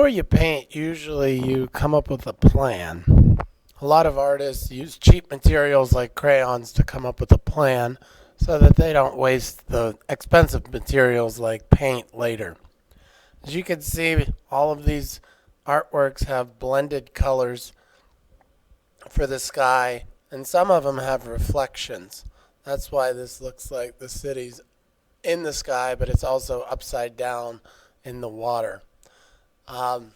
Before you paint, usually you come up with a plan. A lot of artists use cheap materials like crayons to come up with a plan so that they don't waste the expensive materials like paint later. As you can see, all of these artworks have blended colors for the sky, and some of them have reflections. That's why this looks like the city's in the sky, but it's also upside down in the water. Um,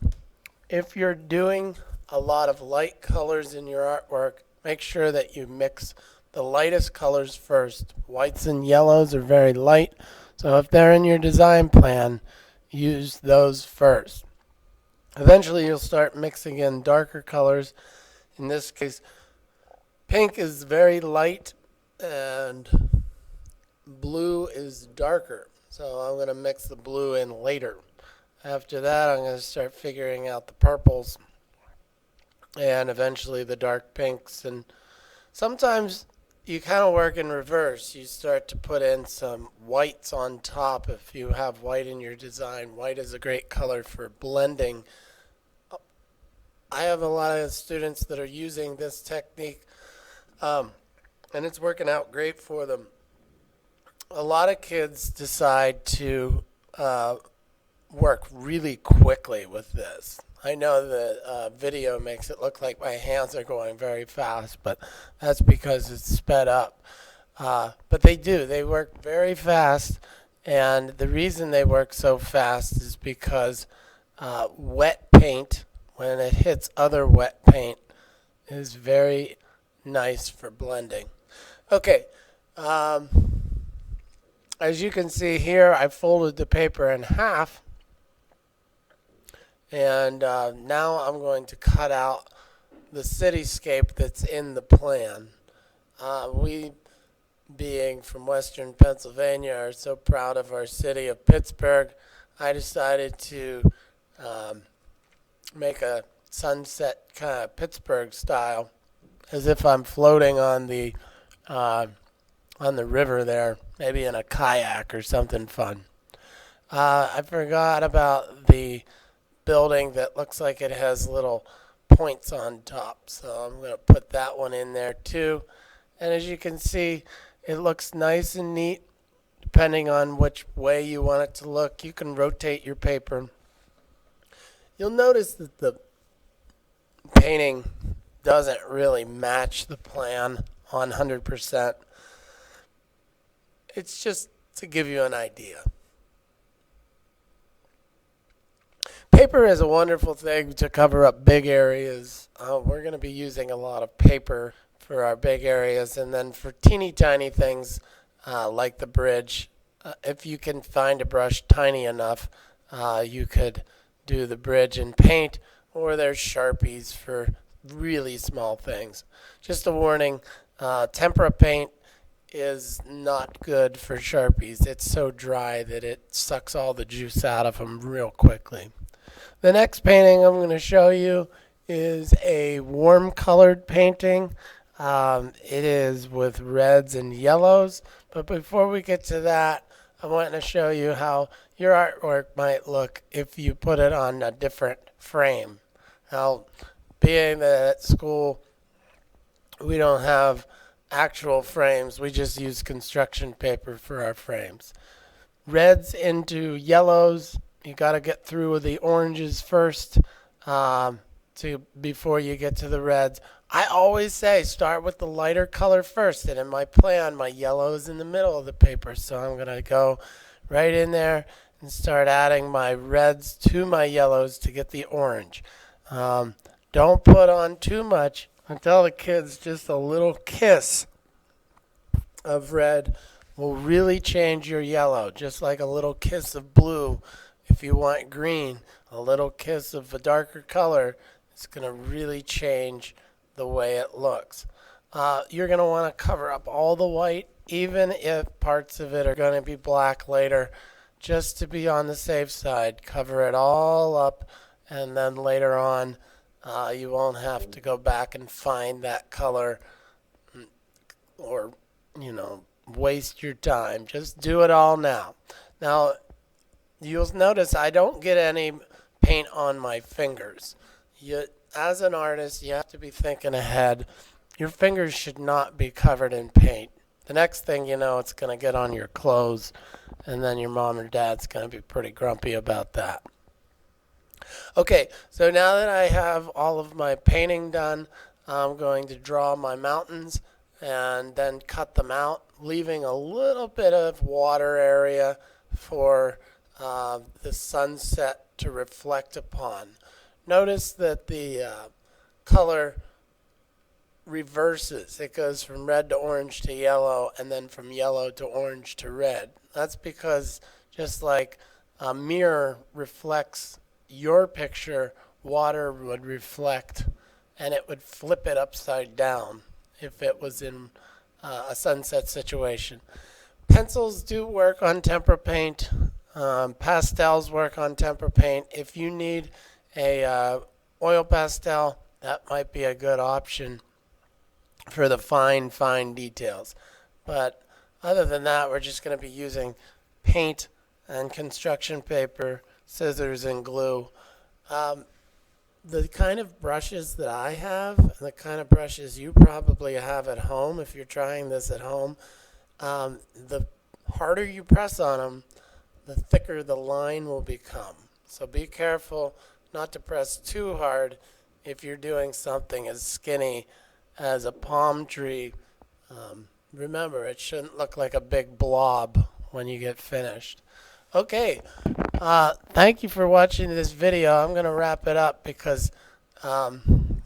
if you're doing a lot of light colors in your artwork, make sure that you mix the lightest colors first. Whites and yellows are very light, so if they're in your design plan, use those first. Eventually, you'll start mixing in darker colors. In this case, pink is very light and blue is darker. So I'm going to mix the blue in later. After that, I'm going to start figuring out the purples and eventually the dark pinks. And sometimes you kind of work in reverse. You start to put in some whites on top if you have white in your design. White is a great color for blending. I have a lot of students that are using this technique, and it's working out great for them. A lot of kids decide to work really quickly with this. I know the video makes it look like my hands are going very fast, but that's because it's sped up. But they do. They work very fast, and the reason they work so fast is because wet paint, when it hits other wet paint, is very nice for blending. Okay. As you can see here, I folded the paper in half. And now I'm going to cut out the cityscape that's in the plan. We, being from Western Pennsylvania, are so proud of our city of Pittsburgh. I decided to make a sunset kind of Pittsburgh style, as if I'm floating on the river there, maybe in a kayak or something fun. I forgot about the building that looks like it has little points on top, so I'm going to put that one in there too. And as you can see, it looks nice and neat depending on which way you want it to look. You can rotate your paper. You'll notice that the painting doesn't really match the plan 100%. It's just to give you an idea. Paper is a wonderful thing to cover up big areas. We're going to be using a lot of paper for our big areas, and then for teeny tiny things like the bridge, if you can find a brush tiny enough, you could do the bridge in paint, or there's Sharpies for really small things. Just a warning, tempera paint is not good for Sharpies. It's so dry that it sucks all the juice out of them real quickly. The next painting I'm going to show you is a warm colored painting. It is with reds and yellows. But before we get to that, I want to show you how your artwork might look if you put it on a different frame. Now, being that at school we don't have actual frames, we just use construction paper for our frames. Reds into yellows. You got to get through with the oranges first before you get to the reds. I always say start with the lighter color first, and in my plan, my yellow is in the middle of the paper, so I'm going to go right in there and start adding my reds to my yellows to get the orange. Don't put on too much. I tell the kids just a little kiss of red will really change your yellow, just like a little kiss of blue. If you want green, a little kiss of a darker color is going to really change the way it looks. You're going to want to cover up all the white, even if parts of it are going to be black later, just to be on the safe side. Cover it all up, and then later on, you won't have to go back and find that color or, waste your time. Just do it all now. Now, you'll notice I don't get any paint on my fingers. As an artist, you have to be thinking ahead. Your fingers should not be covered in paint. The next thing you know, it's going to get on your clothes, and then your mom or dad's going to be pretty grumpy about that. Okay, so now that I have all of my painting done, I'm going to draw my mountains and then cut them out, leaving a little bit of water area for the sunset to reflect upon. Notice that the color reverses. It goes from red to orange to yellow, and then from yellow to orange to red. That's because just like a mirror reflects your picture, water would reflect, and it would flip it upside down if it was in a sunset situation. Pencils do work on tempera paint. Pastels work on tempera paint. If you need a oil pastel, that might be a good option for the fine details. But other than that, we're just going to be using paint and construction paper, scissors, and glue. The kind of brushes that I have, and the kind of brushes you probably have at home if you're trying this at home, the harder you press on them, the thicker the line will become. So be careful not to press too hard if you're doing something as skinny as a palm tree. Remember, it shouldn't look like a big blob when you get finished. Okay, thank you for watching this video. I'm going to wrap it up because I'm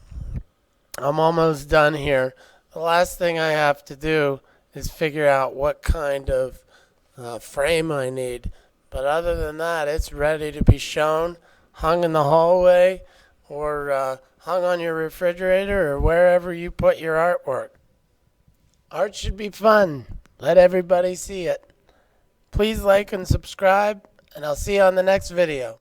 almost done here. The last thing I have to do is figure out what kind of frame I need. But other than that, it's ready to be shown, hung in the hallway, or hung on your refrigerator, or wherever you put your artwork. Art should be fun. Let everybody see it. Please like and subscribe, and I'll see you on the next video.